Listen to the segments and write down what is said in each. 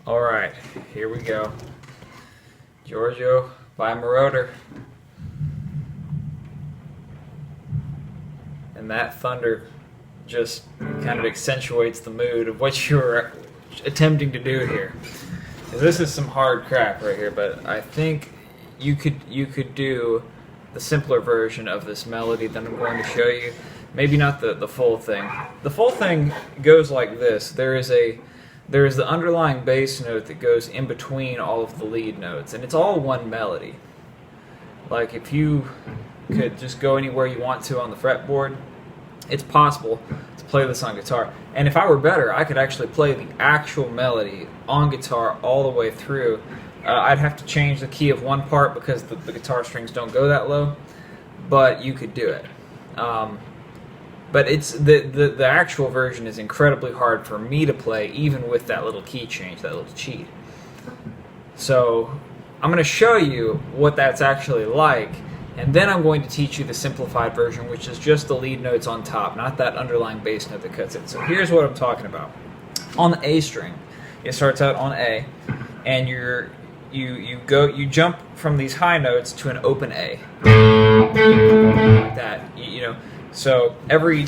Alright, here we go. Giorgio by Moroder. And that thunder just kind of accentuates the mood of what you're attempting to do here. This is some hard crap right here, but I think you could do the simpler version of this melody that I'm going to show you. Maybe not the full thing. The full thing goes like this. There is the underlying bass note that goes in between all of the lead notes, and it's all one melody. Like, if you could just go anywhere you want to on the fretboard, it's possible to play this on guitar. And if I were better, I could actually play the actual melody on guitar all the way through. I'd have to change the key of one part because the guitar strings don't go that low, but you could do it. But it's the actual version is incredibly hard for me to play, even with that little key change, that little cheat. So I'm going to show you what that's actually like, and then I'm going to teach you the simplified version, which is just the lead notes on top, not that underlying bass note that cuts it. So here's what I'm talking about. On the A string, it starts out on A, and you jump from these high notes to an open A, like that. You know. So every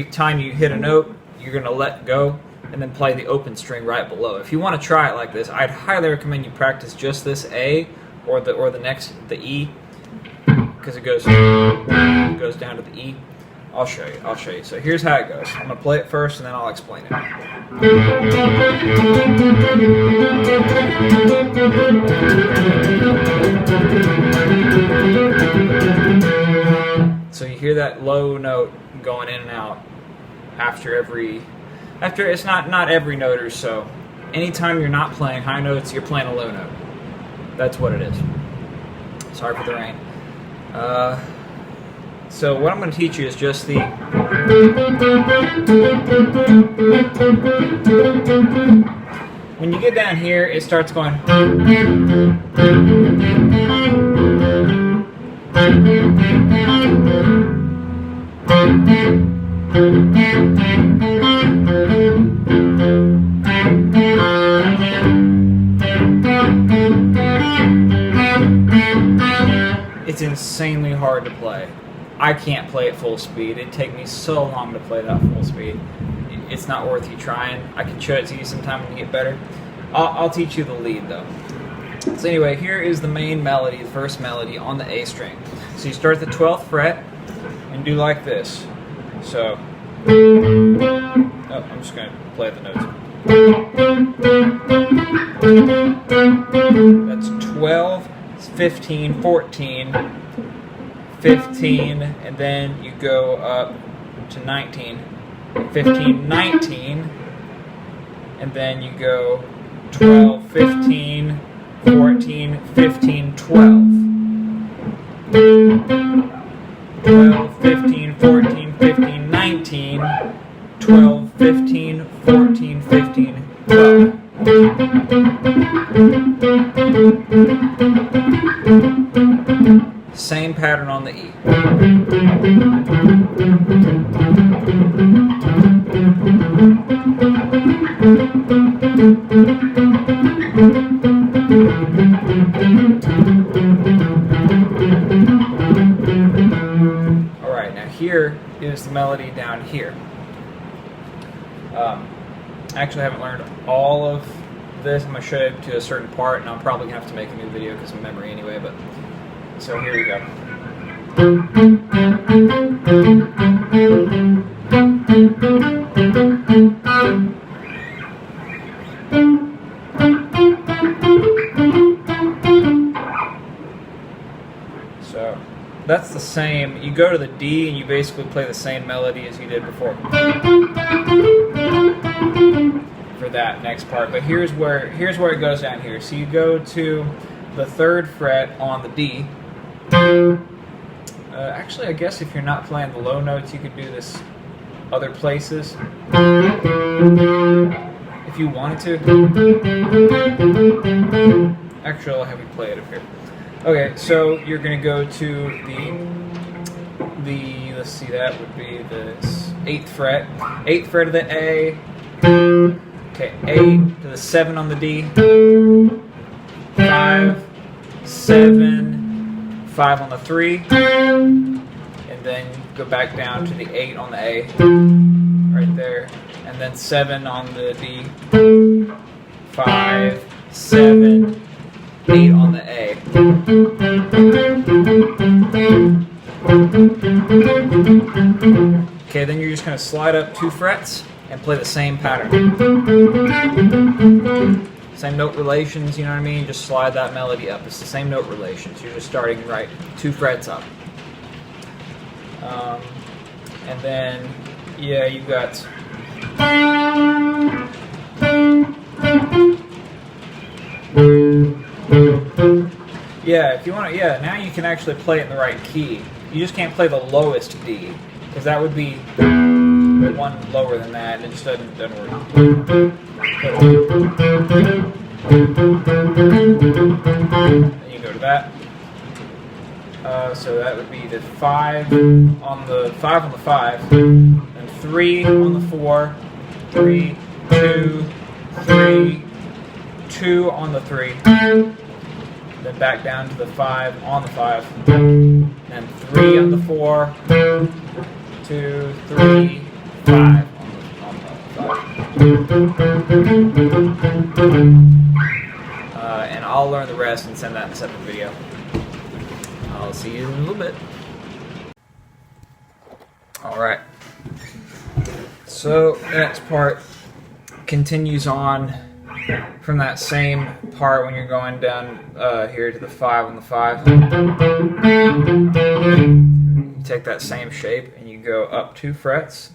time you hit a note, you're going to let go and then play the open string right below. If you want to try it like this, I'd highly recommend you practice just this A or the E, because it goes down to the E. I'll show you. So here's how it goes. I'm going to play it first and then I'll explain it. So you hear that low note going in and out after it's not every note or so. Anytime you're not playing high notes, you're playing a low note. That's what it is. Sorry for the rain. So what I'm going to teach you is just the when you get down here, it starts going. It's insanely hard to play. I can't play at full speed. It'd take me so long to play that full speed. It's not worth you trying. I can show it to you sometime when you get better. I'll teach you the lead though. So anyway, here is the main melody, the first melody on the A string. So you start at the 12th fret and do like this. So, I'm just going to play the notes. That's 12, 15, 14, 15, and then you go up to 19, 15, 19, and then you go 12, 15, 14, 15, 12. 12, 15, 14, 15, 19, 12, 15, 14, 15, 12. Same pattern on the E. Alright, now here is the melody down here. I actually haven't learned all of this. I'm going to show you to a certain part, and I'm probably going to have to make a new video because of memory anyway, but so here we go. So that's the same. You go to the D and you basically play the same melody as you did before for that next part. But here's where it goes down here. So you go to the 3rd fret on the D. Actually, I guess if you're not playing the low notes, you could do this other places if you wanted to. Actually, I'll have you play it up here. Okay, so you're going to go to the let's see, that would be the 8th fret. 8th fret of the A, Okay, 8 to the 7 on the D, 5, 7, 5 on the 3, and then go back down to the 8 on the A, right there, and then 7 on the D, 5, 7, 8 on the A. Okay, then you're just going to slide up 2 frets and play the same pattern. Same note relations, you know what I mean? Just slide that melody up. It's the same note relations. You're just starting right 2 frets up. And then, yeah, you got... Yeah, if you want to, yeah, now you can actually play it in the right key. You just can't play the lowest D, because that would be one lower than that, and it just doesn't work. Then you go to that. So that would be the 5 on the 5, and 3 on the 4, 3, 2, 3, 2 on the 3, then back down to the 5 on the 5, then 3 on the 4, 2, 3, 5 on the 5. And I'll learn the rest and send that in a separate video. I'll see you in a little bit. Alright. So the next part continues on from that same part when you're going down here to the 5 on the 5. You take that same shape and you go up 2 frets.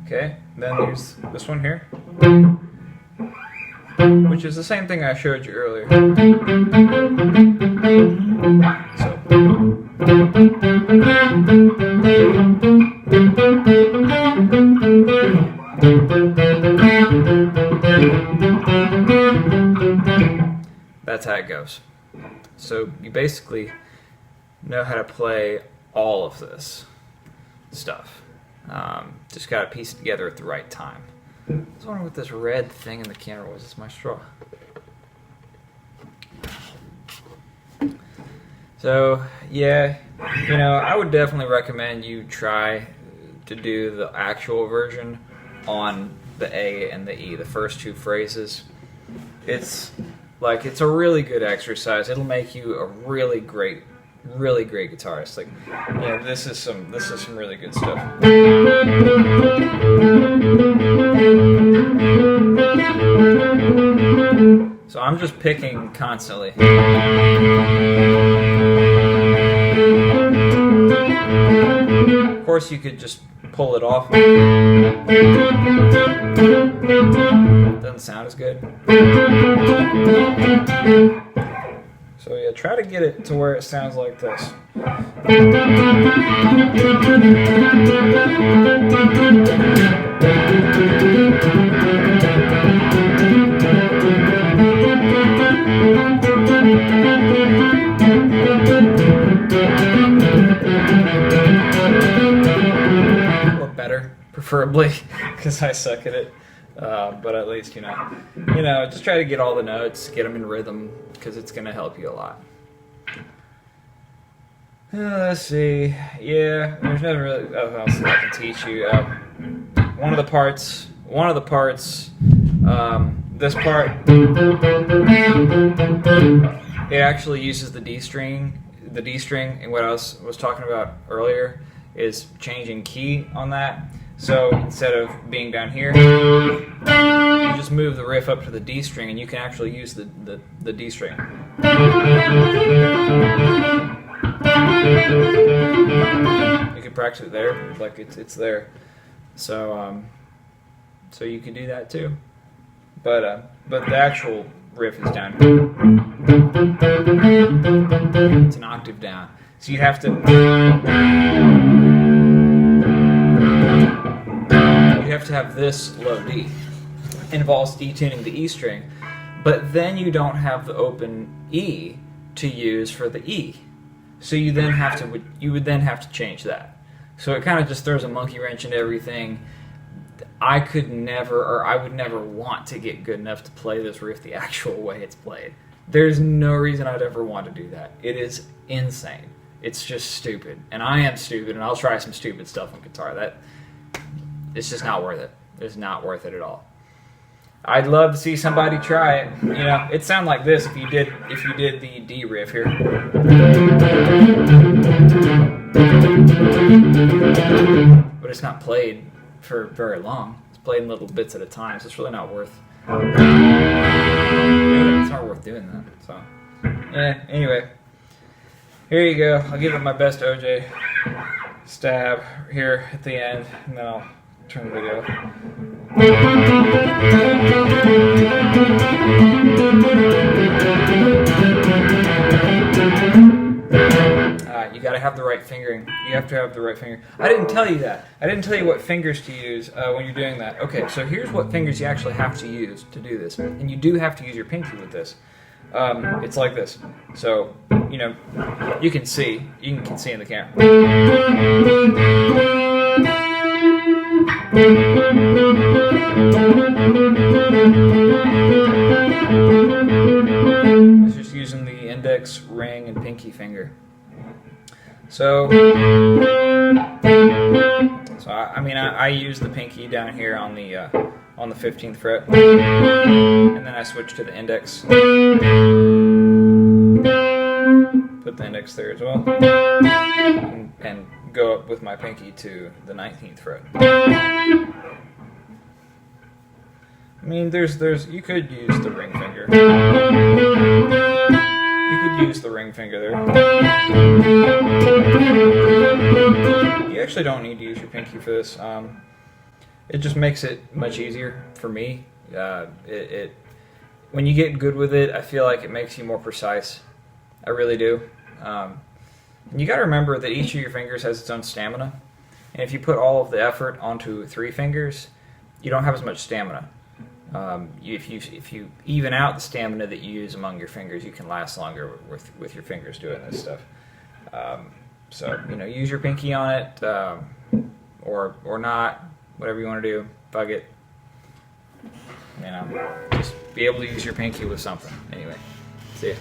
Okay, then there's this one here, which is the same thing I showed you earlier. So, that's how it goes. So you basically know how to play all of this stuff. Just got to piece it together at the right time. I was wondering what this red thing in the camera was. It's my straw. So, yeah, you know, I would definitely recommend you try to do the actual version on the A and the E, the first 2 phrases. It's a really good exercise. It'll make you a really great guitarist. Like, yeah, this is some really good stuff. So I'm just picking constantly. Of course, you could just pull it off. Doesn't sound as good. So yeah, try to get it to where it sounds like this. Or better, preferably, because I suck at it. But at least, you know, just try to get all the notes, get them in rhythm, because it's going to help you a lot. Let's see. Yeah, there's nothing really else that I can teach you. One of the parts, this part, it actually uses the D string, and what I was talking about earlier is changing key on that. So instead of being down here, you just move the riff up to the D string, and you can actually use the D string. You can practice it there, like it's there. So so you can do that too. But the actual riff is down here. It's an octave down. So you have to have this low D. It involves detuning the E string, but then you don't have the open E to use for the E. So you would then have to change that. So it kind of just throws a monkey wrench into everything. I could never, or I would never want to get good enough to play this riff the actual way it's played. There's no reason I'd ever want to do that. It is insane. It's just stupid. And I am stupid, and I'll try some stupid stuff on guitar. It's just not worth it. It's not worth it at all. I'd love to see somebody try it. You know, it'd sound like this if you did the D riff here. But it's not played for very long. It's played in little bits at a time, so it's really not worth. It's not worth doing that. So, anyway, here you go. I'll give it my best OJ stab here at the end, and then I'll turn the video. You gotta have the right fingering. You have to have the right finger. I didn't tell you that. I didn't tell you what fingers to use when you're doing that. Okay, so here's what fingers you actually have to use to do this. And you do have to use your pinky with this. It's like this. So, you know, you can see in the camera. It's just using the index, ring, and pinky finger. So I use the pinky down here on the 15th fret, and then I switch to the index. Put the index there as well, and go up with my pinky to the 19th fret. I mean, you could use the ring finger. You could use the ring finger there. You actually don't need to use your pinky for this. It just makes it much easier for me. When you get good with it, I feel like it makes you more precise. I really do. And you got to remember that each of your fingers has its own stamina. And if you put all of the effort onto 3 fingers, you don't have as much stamina. If you even out the stamina that you use among your fingers, you can last longer with your fingers doing this stuff. So, you know, use your pinky on it, or not, whatever you want to do. Bug it. You know, just be able to use your pinky with something. Anyway, see ya.